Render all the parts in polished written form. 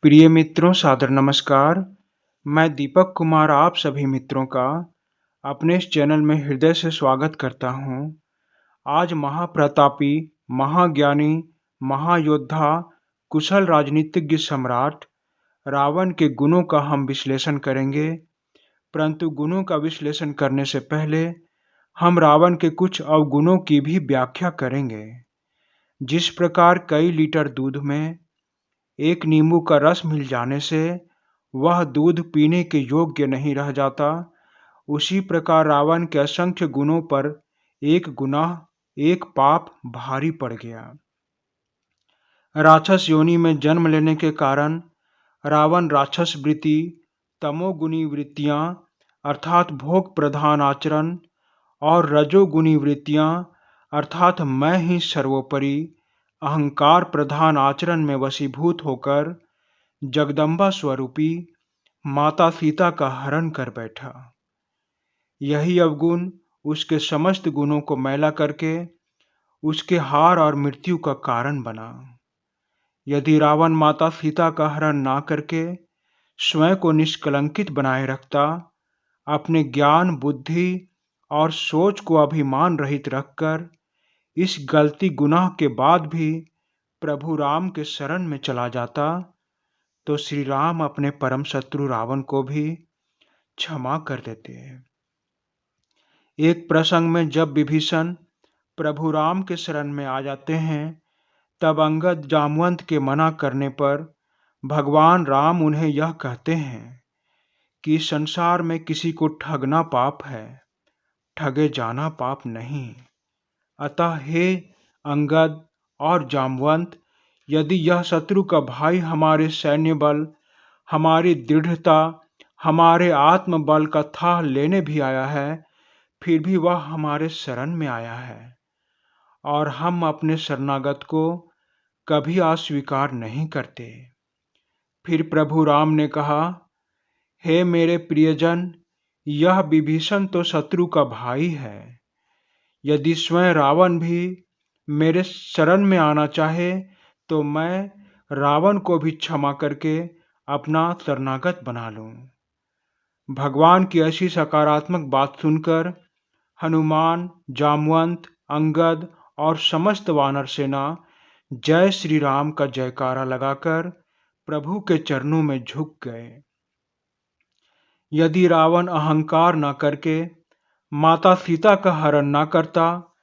प्रिय मित्रों, सादर नमस्कार। मैं दीपक कुमार आप सभी मित्रों का अपने इस चैनल में हृदय से स्वागत करता हूं। आज महाप्रतापी, महाज्ञानी, महायोद्धा, कुशल राजनीतिज्ञ सम्राट रावण के गुणों का हम विश्लेषण करेंगे। परंतु गुणों का विश्लेषण करने से पहले हम रावण के कुछ अवगुणों की भी व्याख्या करेंगे। जिस प्रकार कई लीटर दूध में एक नींबू का रस मिल जाने से वह दूध पीने के योग्य नहीं रह जाता, उसी प्रकार रावण के असंख्य गुणों पर एक गुनाह, एक पाप भारी पड़ गया। राक्षस योनि में जन्म लेने के कारण रावण राक्षस वृत्ति, तमोगुणी वृत्तियां अर्थात भोग प्रधान आचरण और रजोगुणी वृत्तियां अर्थात मैं ही सर्वोपरि, अहंकार प्रधान आचरण में वशीभूत होकर जगदम्बा स्वरूपी माता सीता का हरण कर बैठा। यही अवगुण उसके समस्त गुणों को मैला करके उसके हार और मृत्यु का कारण बना। यदि रावण माता सीता का हरण ना करके स्वयं को निष्कलंकित बनाए रखता, अपने ज्ञान, बुद्धि और सोच को अभिमान रहित रखकर इस गलती गुनाह के बाद भी प्रभु राम के शरण में चला जाता, तो श्री राम अपने परम शत्रु रावण को भी क्षमा कर देते। एक प्रसंग में जब विभीषण प्रभु राम के शरण में आ जाते हैं, तब अंगद जामवंत के मना करने पर भगवान राम उन्हें यह कहते हैं कि संसार में किसी को ठगना पाप है, ठगे जाना पाप नहीं। अतः हे अंगद और जामवंत, यदि यह शत्रु का भाई हमारे सैन्य बल, हमारी दृढ़ता, हमारे आत्मबल का था लेने भी आया है, फिर भी वह हमारे शरण में आया है और हम अपने शरणागत को कभी अस्वीकार नहीं करते। फिर प्रभु राम ने कहा, हे मेरे प्रियजन, यह विभीषण तो शत्रु का भाई है। यदि स्वयं रावण भी मेरे शरण में आना चाहे तो मैं रावण को भी क्षमा करके अपना शरणागत बना लूं। भगवान की ऐसी सकारात्मक बात सुनकर हनुमान, जामवंत, अंगद और समस्त वानर सेना जय श्री राम का जयकारा लगाकर प्रभु के चरणों में झुक गए। यदि रावण अहंकार न करके माता सीता का हरण न करता,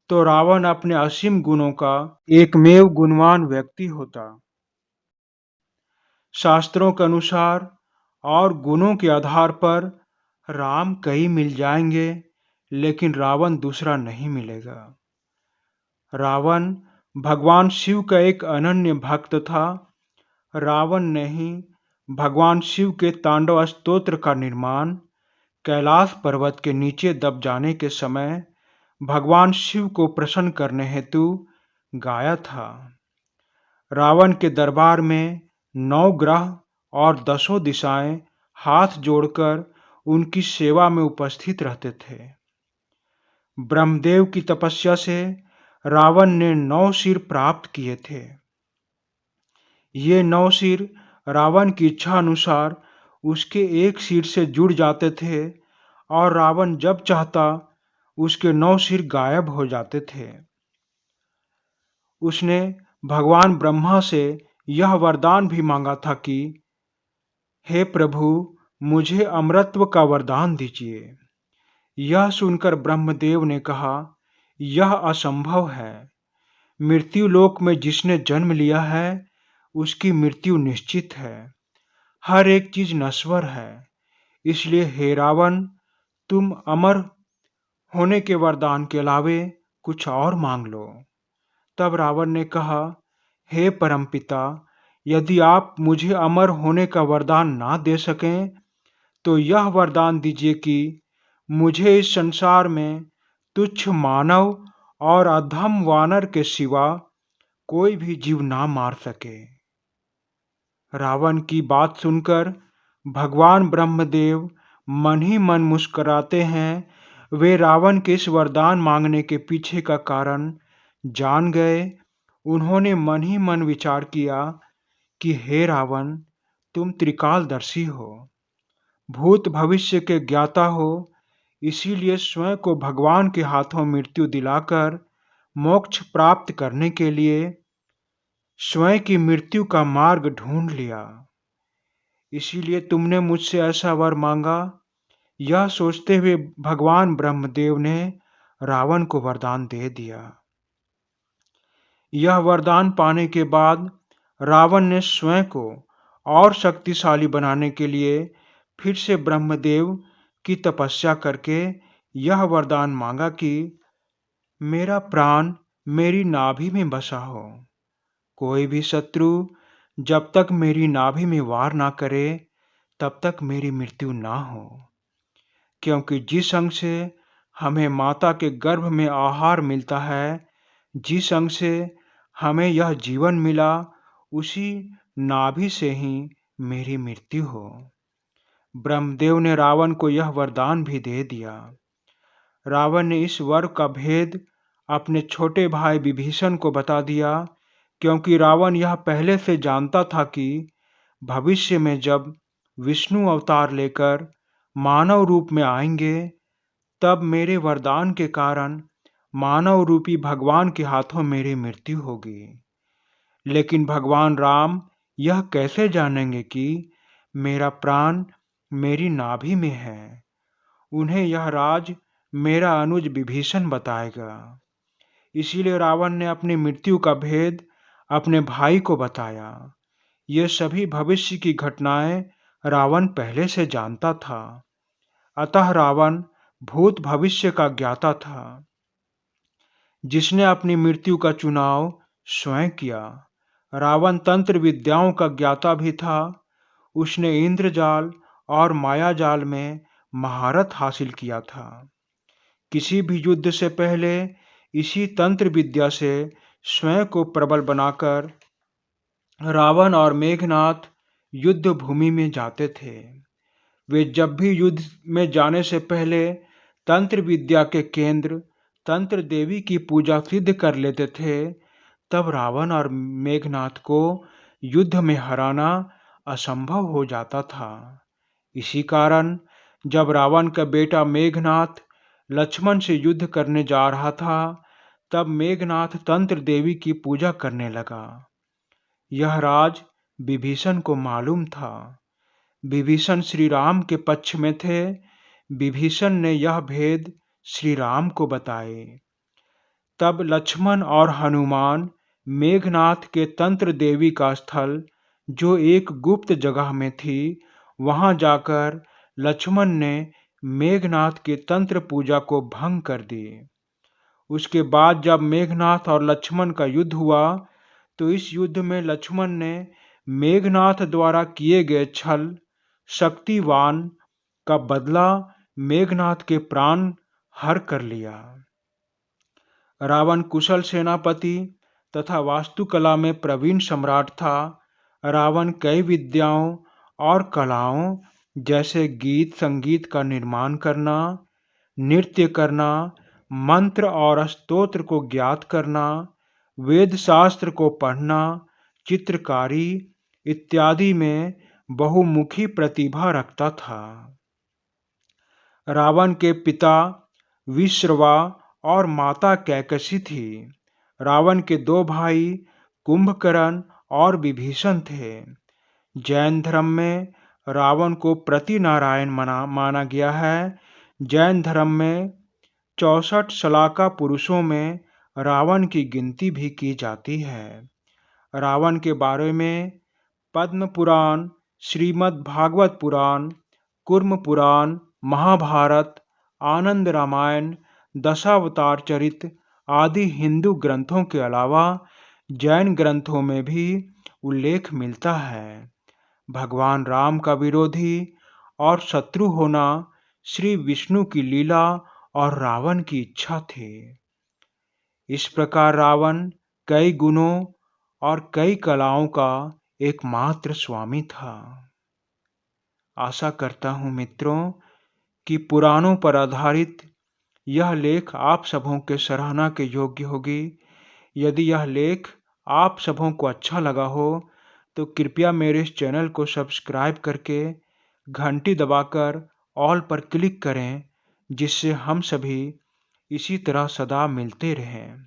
तो रावण अपने असीम गुणों का एकमेव गुणवान व्यक्ति होता। शास्त्रों के अनुसार और गुणों के आधार पर राम कई मिल जाएंगे, लेकिन रावण दूसरा नहीं मिलेगा। रावण भगवान शिव का एक अनन्य भक्त था। रावण ने ही भगवान शिव के तांडव स्तोत्र का निर्माण कैलाश पर्वत के नीचे दब जाने के समय भगवान शिव को प्रसन्न करने हेतु गाया था। रावण के दरबार में 9 ग्रह और 10 दिशाएं हाथ जोड़कर उनकी सेवा में उपस्थित रहते थे। ब्रह्मदेव की तपस्या से रावण ने 9 सिर प्राप्त किए थे। ये 9 सिर रावण की इच्छा अनुसार उसके एक सिर से जुड़ जाते थे और रावण जब चाहता उसके 9 सिर गायब हो जाते थे। उसने भगवान ब्रह्मा से यह वरदान भी मांगा था कि हे प्रभु, मुझे अमरत्व का वरदान दीजिए। यह सुनकर ब्रह्मदेव ने कहा, यह असंभव है। मृत्यु लोक में जिसने जन्म लिया है उसकी मृत्यु निश्चित है। हर एक चीज नश्वर है। इसलिए हे रावण, तुम अमर होने के वरदान के अलावे कुछ और मांग लो। तब रावण ने कहा, हे परमपिता, यदि आप मुझे अमर होने का वरदान ना दे सकें, तो यह वरदान दीजिए कि मुझे इस संसार में तुच्छ मानव और अधम वानर के सिवा कोई भी जीव ना मार सके। रावण की बात सुनकर भगवान ब्रह्मदेव मन ही मन मुस्कुराते हैं। वे रावण के इस वरदान मांगने के पीछे का कारण जान गए। उन्होंने मन ही मन विचार किया कि हे रावण, तुम त्रिकालदर्शी हो, भूत भविष्य के ज्ञाता हो, इसीलिए स्वयं को भगवान के हाथों मृत्यु दिलाकर मोक्ष प्राप्त करने के लिए स्वयं की मृत्यु का मार्ग ढूंढ लिया। इसीलिए तुमने मुझसे ऐसा वर मांगा। यह सोचते हुए भगवान ब्रह्मदेव ने रावण को वरदान दे दिया। यह वरदान पाने के बाद रावण ने स्वयं को और शक्तिशाली बनाने के लिए फिर से ब्रह्मदेव की तपस्या करके यह वरदान मांगा कि मेरा प्राण मेरी नाभि में बसा हो, कोई भी शत्रु जब तक मेरी नाभि में वार ना करे तब तक मेरी मृत्यु ना हो। क्योंकि जिस अंग से हमें माता के गर्भ में आहार मिलता है, जिस अंग से हमें यह जीवन मिला, उसी नाभि से ही मेरी मृत्यु हो। ब्रह्मदेव ने रावण को यह वरदान भी दे दिया। रावण ने इस वर का भेद अपने छोटे भाई विभीषण को बता दिया, क्योंकि रावण यह पहले से जानता था कि भविष्य में जब विष्णु अवतार लेकर मानव रूप में आएंगे, तब मेरे वरदान के कारण मानव रूपी भगवान के हाथों मेरी मृत्यु होगी। लेकिन भगवान राम यह कैसे जानेंगे कि मेरा प्राण मेरी नाभि में है? उन्हें यह राज मेरा अनुज विभीषण बताएगा। इसीलिए रावण ने अपनी मृत्यु का भेद अपने भाई को बताया। ये सभी भविष्य की घटनाएं रावण पहले से जानता था। अतः रावण भूत भविष्य का ज्ञाता था, जिसने अपनी मृत्यु का चुनाव स्वयं किया। रावण तंत्र विद्याओं का ज्ञाता भी था। उसने इंद्रजाल और मायाजाल में महारत हासिल किया था। किसी भी युद्ध से पहले इसी तंत्र विद्या से स्वयं को प्रबल बनाकर रावण और मेघनाथ युद्ध भूमि में जाते थे। वे जब भी युद्ध में जाने से पहले तंत्र विद्या के केंद्र तंत्र देवी की पूजा सिद्ध कर लेते थे। तब रावण और मेघनाथ को युद्ध में हराना असंभव हो जाता था। इसी कारण जब रावण का बेटा मेघनाथ लक्ष्मण से युद्ध करने जा रहा था, तब मेघनाथ तंत्र देवी की पूजा करने लगा। यह राज विभीषण को मालूम था। विभीषण श्री राम के पक्ष में थे। विभीषण ने यह भेद श्री राम को बताए। तब लक्ष्मण और हनुमान मेघनाथ के तंत्र देवी का स्थल, जो एक गुप्त जगह में थी, वहां जाकर लक्ष्मण ने मेघनाथ के तंत्र पूजा को भंग कर दी। उसके बाद जब मेघनाथ और लक्ष्मण का युद्ध हुआ, तो इस युद्ध में लक्ष्मण ने मेघनाथ द्वारा किए गए छल शक्तिवान का बदला मेघनाथ के प्राण हर कर लिया। रावण कुशल सेनापति तथा वास्तुकला में प्रवीण सम्राट था। रावण कई विद्याओं और कलाओं जैसे गीत संगीत का निर्माण करना, नृत्य करना, मंत्र और स्तोत्र को ज्ञात करना, वेद शास्त्र को पढ़ना, चित्रकारी इत्यादि में बहुमुखी प्रतिभा रखता था। रावण के पिता विश्रवा और माता कैकसी थी। रावण के दो भाई कुंभकर्ण और विभीषण थे। जैन धर्म में रावण को प्रतिनारायण माना गया है। जैन धर्म में 64 शलाका पुरुषों में रावण की गिनती भी की जाती है। रावण के बारे में पद्म पुराण, श्रीमद् भागवत पुराण, कूर्म पुराण, महाभारत, आनंद रामायण, दशावतार चरित्र आदि हिंदू ग्रंथों के अलावा जैन ग्रंथों में भी उल्लेख मिलता है। भगवान राम का विरोधी और शत्रु होना श्री विष्णु की लीला और रावण की इच्छा थी। इस प्रकार रावण कई गुणों और कई कलाओं का एकमात्र स्वामी था। आशा करता हूँ मित्रों कि पुराणों पर आधारित यह लेख आप सबों के सराहना के योग्य होगी। यदि यह लेख आप सबों को अच्छा लगा हो तो कृपया मेरे इस चैनल को सब्सक्राइब करके घंटी दबाकर ऑल पर क्लिक करें, जिससे हम सभी इसी तरह सदा मिलते रहें।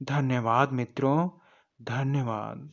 धन्यवाद मित्रों, धन्यवाद।